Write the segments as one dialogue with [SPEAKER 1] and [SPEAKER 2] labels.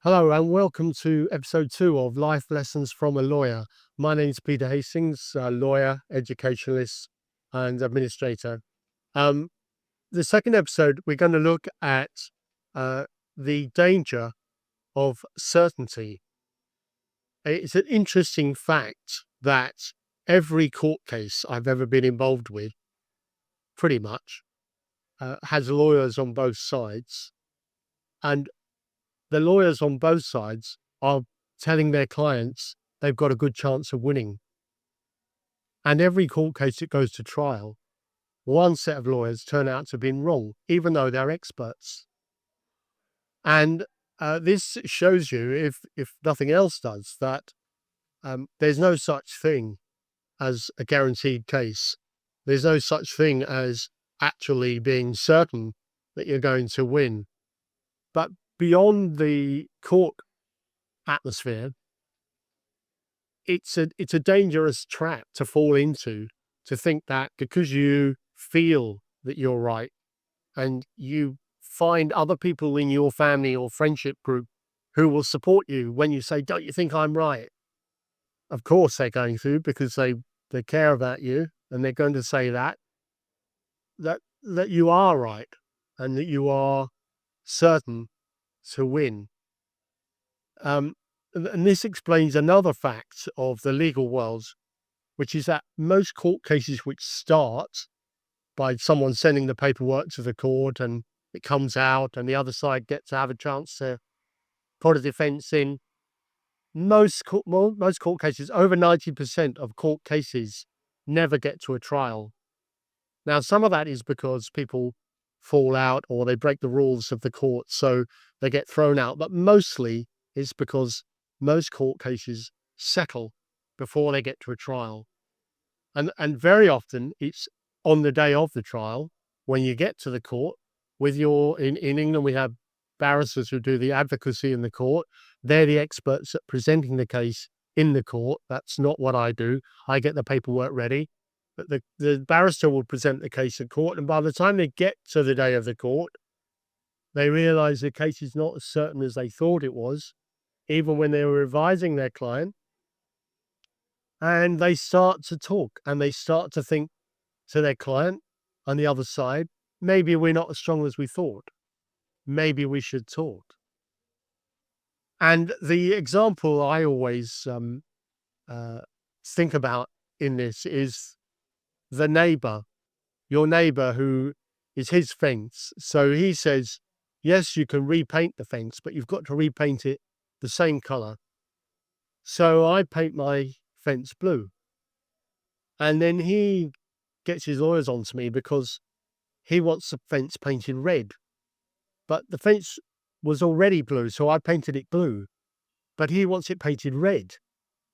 [SPEAKER 1] Hello and welcome to episode 2 of Life Lessons from a Lawyer. My name is Peter Hastings, a lawyer, educationalist, and administrator. The second episode, we're going to look at the danger of certainty. It's an interesting fact that every court case I've ever been involved with, pretty much, has lawyers on both sides. And the lawyers on both sides are telling their clients they've got a good chance of winning. And every court case that goes to trial, one set of lawyers turn out to have been wrong, even though they're experts. And this shows you, if nothing else does, that there's no such thing as a guaranteed case. There's no such thing as actually being certain that you're going to win. But beyond the court atmosphere, it's a dangerous trap to fall into, to think that because you feel that you're right and you find other people in your family or friendship group who will support you when you say, "Don't you think I'm right?" Of course they're going to, because they care about you, and they're going to say that you are right and that you are certain to win. And this explains another fact of the legal world, which is that most court cases which start by someone sending the paperwork to the court and it comes out and the other side gets to have a chance to put a defense in, most court cases, over 90% of court cases, never get to a trial. Now, some of that is because people fall out or they break the rules of the court, so they get thrown out. But mostly it's because most court cases settle before they get to a trial. And very often it's on the day of the trial, when you get to the court with in England, we have barristers who do the advocacy in the court. They're the experts at presenting the case in the court. That's not what I do. I get the paperwork ready. But the barrister will present the case in court, and by the time they get to the day of the court, they realize the case is not as certain as they thought it was, even when they were advising their client. And they start to talk and they start to think to their client on the other side, maybe we're not as strong as we thought. Maybe we should talk. And the example I always think about in this is the neighbor, your neighbor who is his fence. So he says, yes, you can repaint the fence, but you've got to repaint it the same color. So I paint my fence blue. And then he gets his lawyers onto me because he wants the fence painted red. But the fence was already blue, so I painted it blue. But he wants it painted red.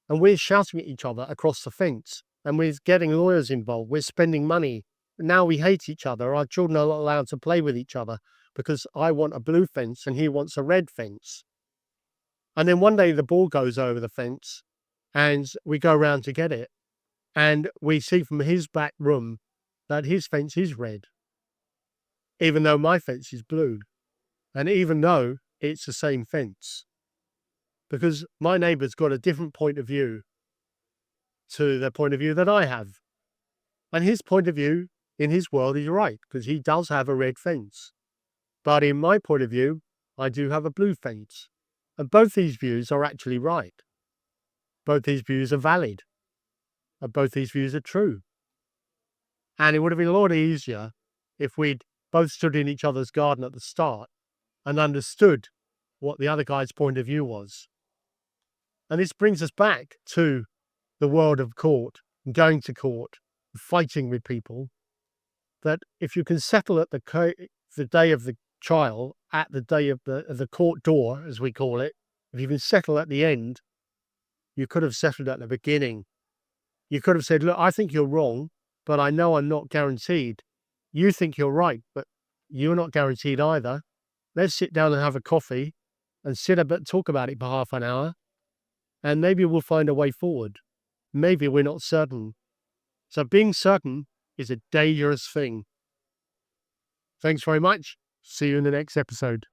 [SPEAKER 1] And we're shouting at each other across the fence. And we're getting lawyers involved. We're spending money. Now we hate each other. Our children are not allowed to play with each other because I want a blue fence and he wants a red fence. And then one day the ball goes over the fence and we go around to get it. And we see from his back room that his fence is red, even though my fence is blue. And even though it's the same fence, because my neighbor's got a different point of view to the point of view that I have. And his point of view in his world is right, because he does have a red fence. But in my point of view, I do have a blue fence. And both these views are actually right. Both these views are valid. And both these views are true. And it would have been a lot easier if we'd both stood in each other's garden at the start and understood what the other guy's point of view was. And this brings us back to the world of court, going to court, fighting with people, that if you can settle at the day of the trial, at the day of the court door, as we call it, if you can settle at the end, you could have settled at the beginning. You could have said, look, I think you're wrong, but I know I'm not guaranteed. You think you're right, but you're not guaranteed either. Let's sit down and have a coffee and talk about it for half an hour, and maybe we'll find a way forward. Maybe we're not certain. So being certain is a dangerous thing. Thanks very much. See you in the next episode.